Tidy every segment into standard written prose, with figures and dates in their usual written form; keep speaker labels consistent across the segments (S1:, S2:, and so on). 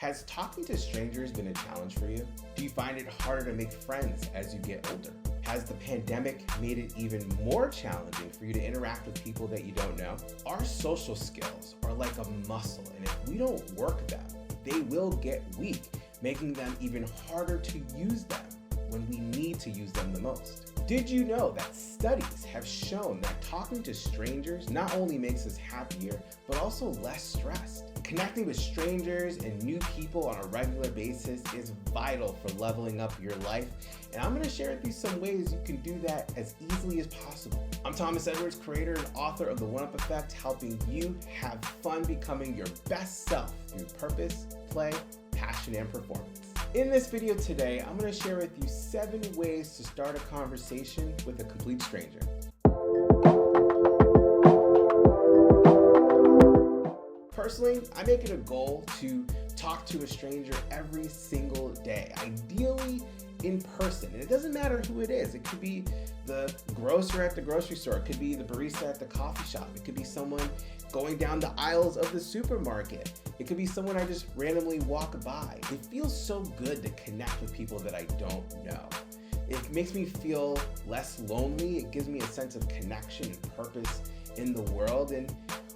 S1: Has talking to strangers been a challenge for you? Do you find it harder to make friends as you get older? Has the pandemic made it even more challenging for you to interact with people that you don't know? Our social skills are like a muscle, and if we don't work them, they will get weak, making them even harder to use them when we need to use them the most. Did you know that studies have shown that talking to strangers not only makes us happier, but also less stressed? Connecting with strangers and new people on a regular basis is vital for leveling up your life, and I'm going to share with you some ways you can do that as easily as possible. I'm Thomas Edwards, creator and author of The One-Up Effect, helping you have fun becoming your best self through purpose, play, passion, and performance. In this video today, I'm going to share with you 7 ways to start a conversation with a complete stranger. Personally, I make it a goal to talk to a stranger every single day, ideally in person. And it doesn't matter who it is. It could be the grocer at the grocery store. It could be the barista at the coffee shop. It could be someone going down the aisles of the supermarket. It could be someone I just randomly walk by. It feels so good to connect with people that I don't know. It makes me feel less lonely. It gives me a sense of connection and purpose in the world. And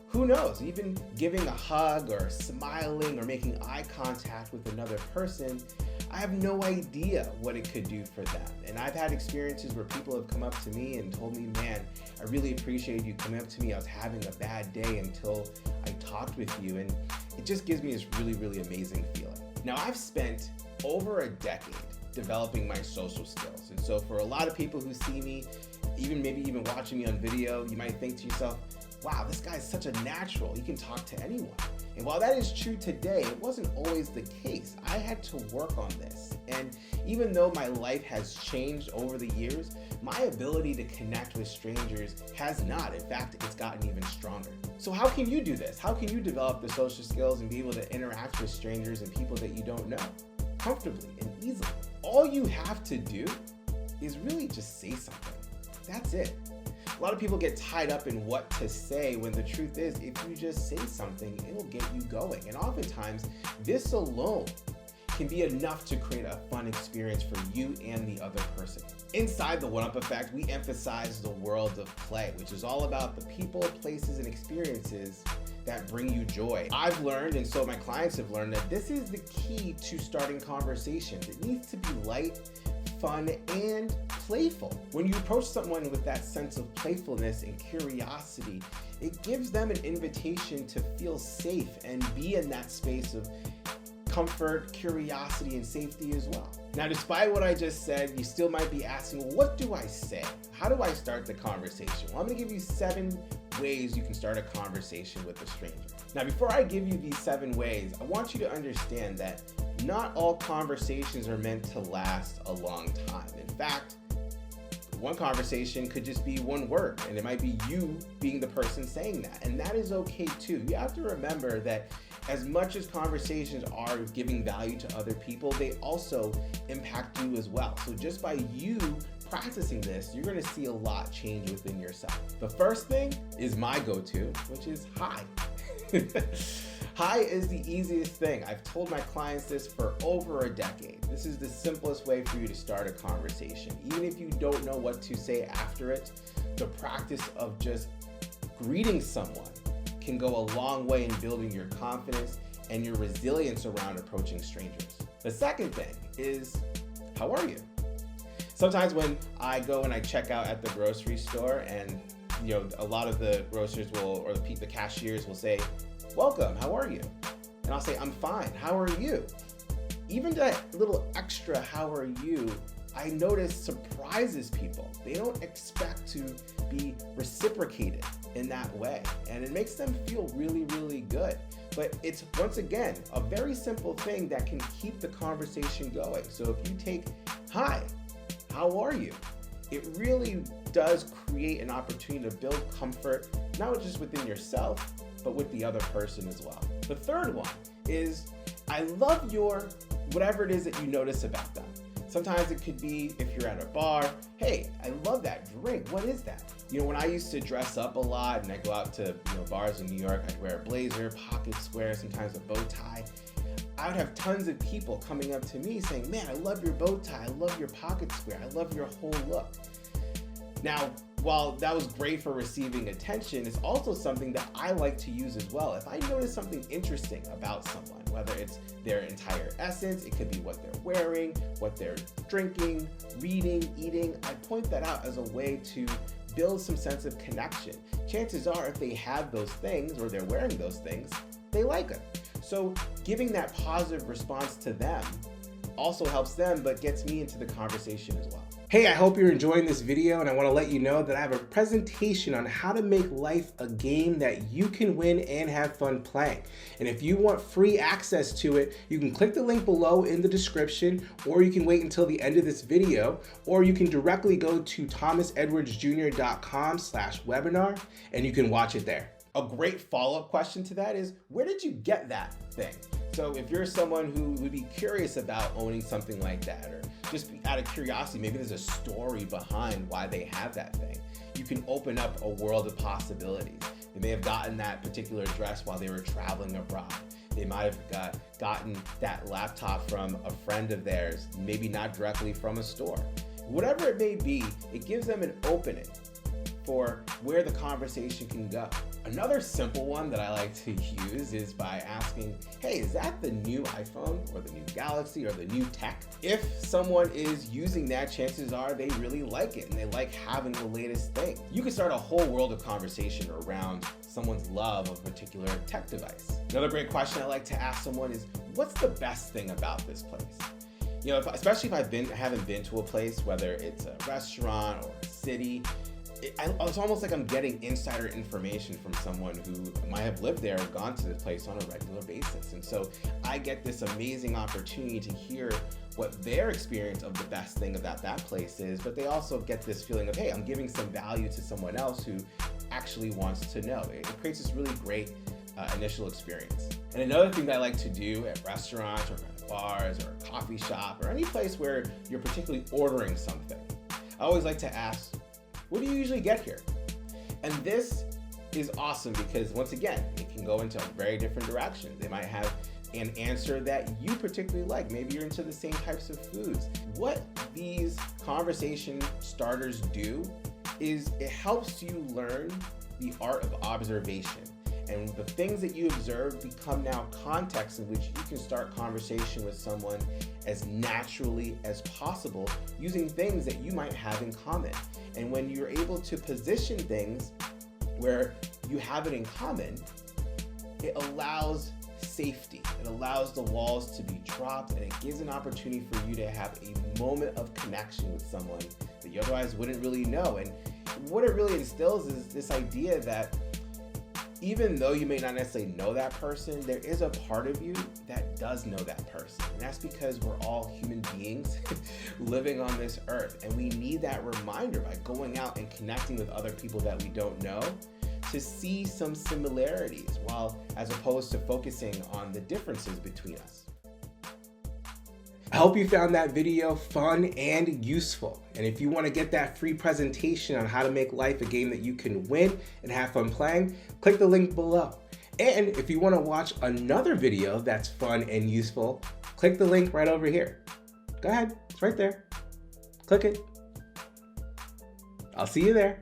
S1: who knows, even giving a hug or smiling or making eye contact with another person, I have no idea what it could do for them. And I've had experiences where people have come up to me and told me, man, I really appreciate you coming up to me. I was having a bad day until I talked with you. And it just gives me this really, really amazing feeling. Now, I've spent over a decade developing my social skills. And so for a lot of people who see me, maybe even watching me on video, you might think to yourself, wow, this guy's such a natural. He can talk to anyone. And while that is true today, it wasn't always the case. I had to work on this. And even though my life has changed over the years, my ability to connect with strangers has not. In fact, it's gotten even stronger. So how can you do this? How can you develop the social skills and be able to interact with strangers and people that you don't know comfortably and easily? All you have to do is really just say something. That's it. A lot of people get tied up in what to say when the truth is, if you just say something, it'll get you going. And oftentimes, this alone can be enough to create a fun experience for you and the other person. Inside the One-Up Effect, we emphasize the world of play, which is all about the people, places, and experiences that bring you joy. I've learned, and so my clients have learned, that this is the key to starting conversations. It needs to be light, fun, and playful. When you approach someone with that sense of playfulness and curiosity, it gives them an invitation to feel safe and be in that space of comfort, curiosity, and safety as well. Now, despite what I just said, you still might be asking, well, what do I say? How do I start the conversation? Well, I'm gonna give you 7 ways you can start a conversation with a stranger. Now, before I give you these 7 ways, I want you to understand that not all conversations are meant to last a long time. In fact, one conversation could just be one word, and it might be you being the person saying that, and that is okay too. You have to remember that as much as conversations are giving value to other people, they also impact you as well. So just by you practicing this, you're gonna see a lot change within yourself. The first thing is my go-to, which is hi. Hi is the easiest thing. I've told my clients this for over a decade. This is the simplest way for you to start a conversation. Even if you don't know what to say after it, the practice of just greeting someone can go a long way in building your confidence and your resilience around approaching strangers. The second thing is, how are you? Sometimes when I go and I check out at the grocery store, and a lot of the grocers or the cashiers will say, welcome, how are you? And I'll say, I'm fine, how are you? Even that little extra, how are you, I notice surprises people. They don't expect to be reciprocated in that way. And it makes them feel really, really good. But it's, once again, a very simple thing that can keep the conversation going. So if you take, hi, how are you? It really does create an opportunity to build comfort, not just within yourself, but with the other person as well. The third one is, I love your, whatever it is that you notice about them. Sometimes it could be if you're at a bar, hey, I love that drink, what is that? When I used to dress up a lot and I go out to bars in New York, I'd wear a blazer, pocket square, sometimes a bow tie. I would have tons of people coming up to me saying, man, I love your bow tie, I love your pocket square, I love your whole look. Now, while that was great for receiving attention, it's also something that I like to use as well. If I notice something interesting about someone, whether it's their entire essence, it could be what they're wearing, what they're drinking, reading, eating, I point that out as a way to build some sense of connection. Chances are, if they have those things or they're wearing those things, they like them. So giving that positive response to them also helps them, but gets me into the conversation as well. Hey, I hope you're enjoying this video, and I want to let you know that I have a presentation on how to make life a game that you can win and have fun playing. And if you want free access to it, you can click the link below in the description, or you can wait until the end of this video, or you can directly go to thomasedwardsjr.com/webinar and you can watch it there. A great follow-up question to that is, where did you get that thing? So if you're someone who would be curious about owning something like that, or just out of curiosity, maybe there's a story behind why they have that thing, you can open up a world of possibilities. They may have gotten that particular dress while they were traveling abroad. They might have gotten that laptop from a friend of theirs, maybe not directly from a store. Whatever it may be, it gives them an opening for where the conversation can go. Another simple one that I like to use is by asking, hey, is that the new iPhone or the new Galaxy or the new tech? If someone is using that, chances are they really like it and they like having the latest thing. You can start a whole world of conversation around someone's love of a particular tech device. Another great question I like to ask someone is, what's the best thing about this place? You know, especially if I haven't been to a place, whether it's a restaurant or a city, it's almost like I'm getting insider information from someone who might have lived there or gone to this place on a regular basis. And so I get this amazing opportunity to hear what their experience of the best thing about that place is, but they also get this feeling of, hey, I'm giving some value to someone else who actually wants to know. It creates this really great initial experience. And another thing that I like to do at restaurants or at bars or a coffee shop or any place where you're particularly ordering something, I always like to ask, what do you usually get here? And this is awesome because, once again, it can go into a very different direction. They might have an answer that you particularly like. Maybe you're into the same types of foods. What these conversation starters do is it helps you learn the art of observation. And the things that you observe become now context in which you can start conversation with someone as naturally as possible using things that you might have in common. And when you're able to position things where you have it in common, it allows safety. It allows the walls to be dropped, and it gives an opportunity for you to have a moment of connection with someone that you otherwise wouldn't really know. And what it really instills is this idea that even though you may not necessarily know that person, there is a part of you that does know that person. And that's because we're all human beings living on this earth. And we need that reminder by going out and connecting with other people that we don't know to see some similarities, as opposed to focusing on the differences between us. I hope you found that video fun and useful. And if you want to get that free presentation on how to make life a game that you can win and have fun playing, click the link below. And if you want to watch another video that's fun and useful, click the link right over here. Go ahead, it's right there. Click it. I'll see you there.